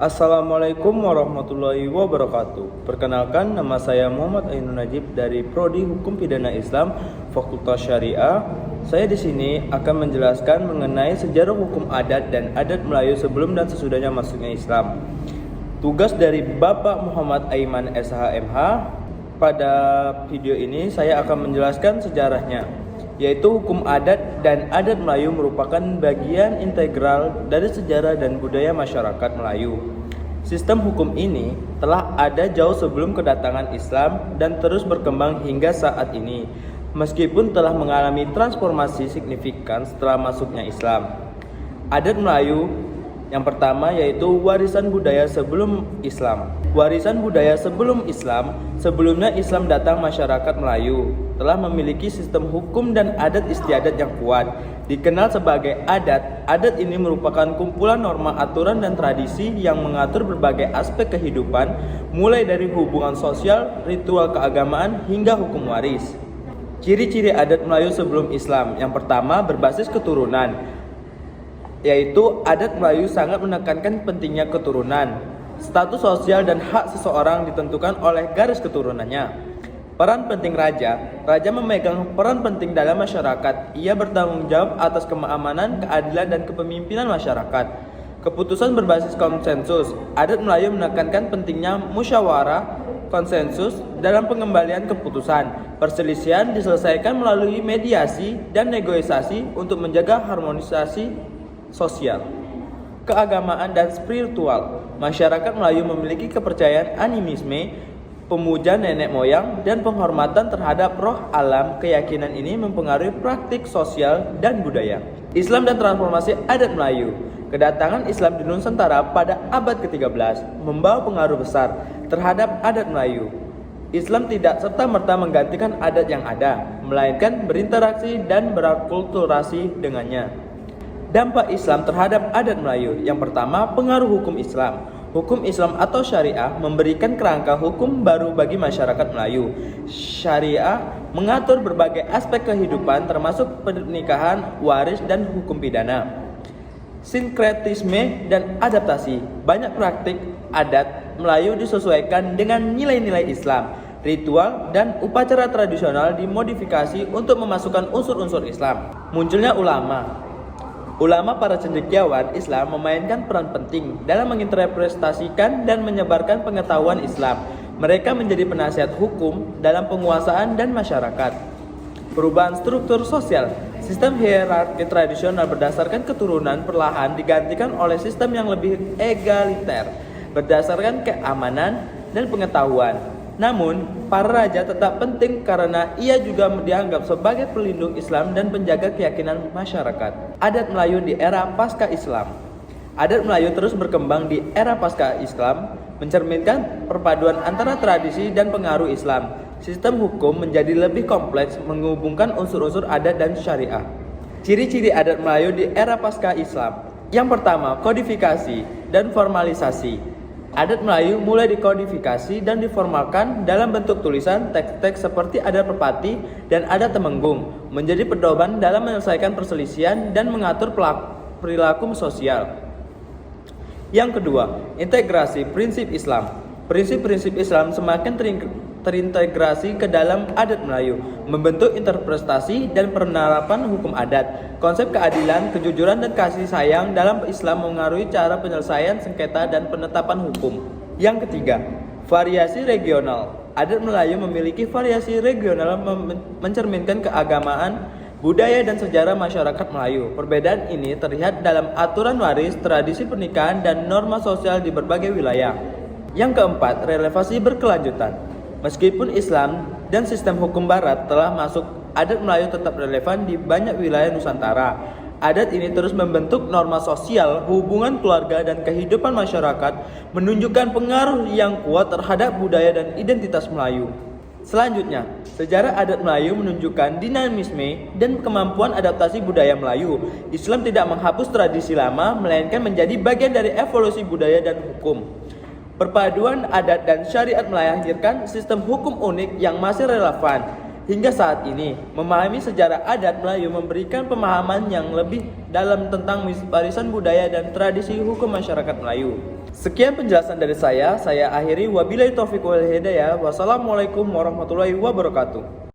Assalamualaikum warahmatullahi wabarakatuh. Perkenalkan, nama saya Muhammad Ainun Najib dari Prodi Hukum Pidana Islam Fakultas Syariah. Saya di sini akan menjelaskan mengenai sejarah hukum adat dan adat Melayu sebelum dan sesudahnya masuknya Islam. Tugas dari Bapak Muhammad Aiman SHMH. Pada video ini saya akan menjelaskan sejarahnya, yaitu hukum adat dan adat Melayu merupakan bagian integral dari sejarah dan budaya masyarakat Melayu. Sistem hukum ini telah ada jauh sebelum kedatangan Islam dan terus berkembang hingga saat ini, meskipun telah mengalami transformasi signifikan setelah masuknya Islam. Adat Melayu yang pertama yaitu warisan budaya sebelum Islam. Warisan budaya sebelum Islam, sebelumnya Islam datang, masyarakat Melayu telah memiliki sistem hukum dan adat istiadat yang kuat. Dikenal sebagai adat, adat ini merupakan kumpulan norma, aturan, dan tradisi yang mengatur berbagai aspek kehidupan, mulai dari hubungan sosial, ritual keagamaan, hingga hukum waris. Ciri-ciri adat Melayu sebelum Islam. Yang pertama, berbasis keturunan, yaitu adat Melayu sangat menekankan pentingnya keturunan. Status sosial dan hak seseorang ditentukan oleh garis keturunannya. Peran penting raja. Raja memegang peran penting dalam masyarakat. Ia bertanggung jawab atas keamanan, keadilan, dan kepemimpinan masyarakat. Keputusan berbasis konsensus. Adat Melayu menekankan pentingnya musyawarah konsensus dalam pengembalian keputusan. Perselisihan diselesaikan melalui mediasi dan negosiasi untuk menjaga harmonisasi sosial. Keagamaan dan spiritual. Masyarakat Melayu memiliki kepercayaan animisme, pemuja nenek moyang, dan penghormatan terhadap roh alam. Keyakinan ini mempengaruhi praktik sosial dan budaya. Islam dan transformasi adat Melayu. Kedatangan Islam di Nusantara pada abad ke-13 membawa pengaruh besar terhadap adat Melayu. Islam tidak serta-merta menggantikan adat yang ada, melainkan berinteraksi dan berakulturasi dengannya. Dampak Islam terhadap adat Melayu. Yang pertama, pengaruh hukum Islam. Hukum Islam atau syariah memberikan kerangka hukum baru bagi masyarakat Melayu. Syariah mengatur berbagai aspek kehidupan termasuk pernikahan, waris, dan hukum pidana. Sinkretisme dan adaptasi. Banyak praktik adat Melayu disesuaikan dengan nilai-nilai Islam. Ritual dan upacara tradisional dimodifikasi untuk memasukkan unsur-unsur Islam. Munculnya ulama. Ulama, para cendekiawan Islam, memainkan peran penting dalam menginterpretasikan dan menyebarkan pengetahuan Islam. Mereka menjadi penasihat hukum dalam penguasaan dan masyarakat. Perubahan struktur sosial. Sistem hierarki tradisional berdasarkan keturunan perlahan digantikan oleh sistem yang lebih egaliter, berdasarkan keamanan dan pengetahuan. Namun, para raja tetap penting karena ia juga dianggap sebagai pelindung Islam dan penjaga keyakinan masyarakat. Adat Melayu di era pasca Islam. Adat Melayu terus berkembang di era pasca Islam, mencerminkan perpaduan antara tradisi dan pengaruh Islam. Sistem hukum menjadi lebih kompleks, menghubungkan unsur-unsur adat dan syariah. Ciri-ciri adat Melayu di era pasca Islam. Yang pertama, kodifikasi dan formalisasi. Adat Melayu mulai dikodifikasi dan diformalkan dalam bentuk tulisan, teks-teks seperti adat Perpati dan adat Temenggung, menjadi pedoman dalam menyelesaikan perselisihan dan mengatur perilaku sosial. Yang kedua, integrasi prinsip Islam. Prinsip-prinsip Islam semakin terintegrasi ke dalam adat Melayu, membentuk interpretasi dan penerapan hukum adat. Konsep keadilan, kejujuran, dan kasih sayang dalam Islam mengaruhi cara penyelesaian sengketa dan penetapan hukum. Yang ketiga, variasi regional. Adat Melayu memiliki variasi regional mencerminkan keagamaan, budaya, dan sejarah masyarakat Melayu. Perbedaan ini terlihat dalam aturan waris, tradisi pernikahan, dan norma sosial di berbagai wilayah. Yang keempat, relevansi berkelanjutan. Meskipun Islam dan sistem hukum Barat telah masuk, adat Melayu tetap relevan di banyak wilayah Nusantara. Adat ini terus membentuk norma sosial, hubungan keluarga, dan kehidupan masyarakat, menunjukkan pengaruh yang kuat terhadap budaya dan identitas Melayu. Selanjutnya, sejarah adat Melayu menunjukkan dinamisme dan kemampuan adaptasi budaya Melayu. Islam tidak menghapus tradisi lama, melainkan menjadi bagian dari evolusi budaya dan hukum. Perpaduan adat dan syariat melahirkan sistem hukum unik yang masih relevan. hingga saat ini, memahami sejarah adat Melayu memberikan pemahaman yang lebih dalam tentang warisan budaya dan tradisi hukum masyarakat Melayu. Sekian penjelasan dari saya akhiri wabillahi taufiq wal hidayah. Wassalamualaikum warahmatullahi wabarakatuh.